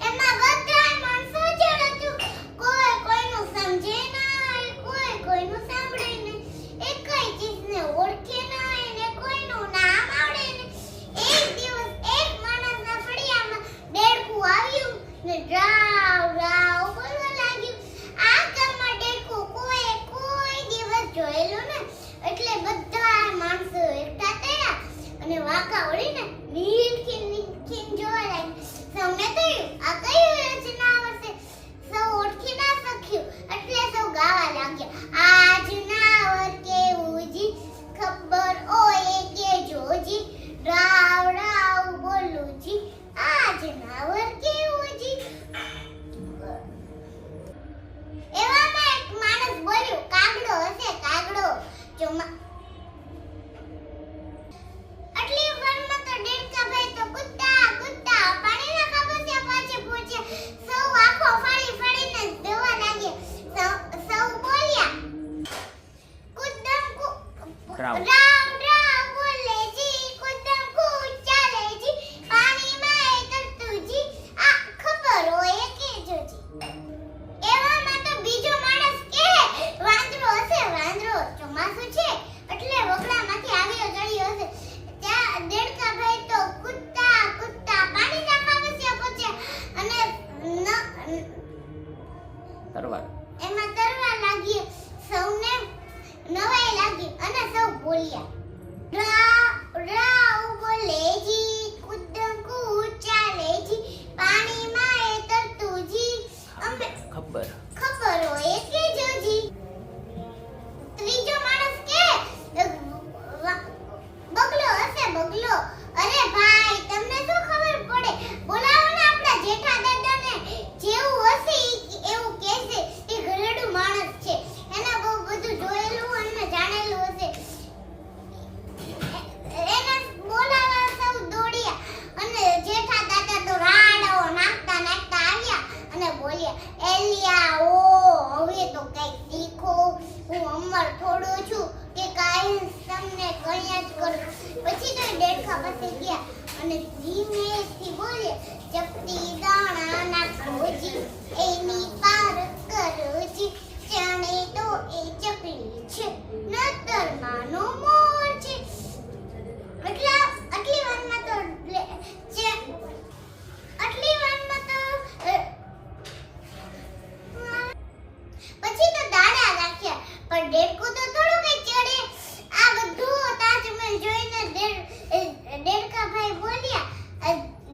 એમાં બધા માણસો જળ હતું. કોઈ કોઈનું સમજે ના, કોઈ કોઈનું સાંભળે નહીં. એકય ચીજને ઓળખે ના, એને કોઈનું નામ આવડે નહીં. એક દિવસ એક માણસના ફળિયામાં દેડકું આવ્યું ને રાવ રાવ બોલવા લાગ્યું. આ ગામમાં દેડકું કોઈ દિવસ જોયેલું ને, એટલે બધા માણસો એકઠા થયા અને વાંકા વળીને નીલખીન જોવા લાગ્યા. સૌને થયું આ કયું યોજના આવશે. સૌ ઓળખી ના શક્યું એટલે સૌ ગાવા લાગ્યા. આજ નાવર કેવું જી, ખબર ઓય કે જોજી, રાવ રાવ બોલું જી, આજ નાવર કેવું જી. એવામાં એક માણસ બોલ્યું, કાગડો હશે કાગડો. આટલી વારમાં તો દેડકાભાઈ તો કૂદતા કૂદતા પાણીના ખાબોચિયા પાસે પહોંચ્યા. સૌ આંખો ફાડી ફાડીને જોવા લાગ્યા. સૌ બોલ્યા, કૂદમ રાવ. રાવ રાવ બોલે જી, કૂદમ કૂદ ચાલે જી, પાણીમાં એ તરતું જી, આ ખબર હોય કે જોજી. એવામાં તો બીજો માણસ કહે, વાંદરો હશે વાંદરો. ચોમાસું છે એટલે વગડામાંથી આવ્યો ચડ્યો હશે. ત્યાં દેડકાભાઈ તો કૂદતા કૂદતા પાણીના ખાબોચિયા પહોંચ્યા અને તરવાર એમાં તરવા લાગી. સૌને નવાઈ લાગી અને સૌ બોલ્યા, રાવ રાવ બોલે જી, કૂદમ કૂદ ચાલે જી, પાણીમાં એ તરતું જી, અમે ખબર ખબર હોય કે જોજી. ત્રીજો માણસ કે બગલો હશે બગલો. અરે ભાઈ તમને શું ખબર પડે, બોલાવો ને આપણા જેઠા દાદાને. જેવું હશે એવું કહેશે કે ઘરેડું માણસ છે, એને બહુ બધું જોયેલું અને જાણેલું હશે. એને બોલાવા સૌ દોડ્યા અને જેઠા દાદા તો રાડો નાખતા નાખતા આવ્યા અને બોલ્યા, એલિયા ઓ હવે તો કઈક શીખો, હું અમર થોડો છું કે કાઈ તમને કણ્યા જ કરું. પછી તો દેડકા પાસે ગયા અને ધીમેથી બોલ્યા, ચપટી દાણા નાખો જી, એની પાર કરો જી, જાણે તો એ ચપટી છે નતર માનો મોર છે. એટલા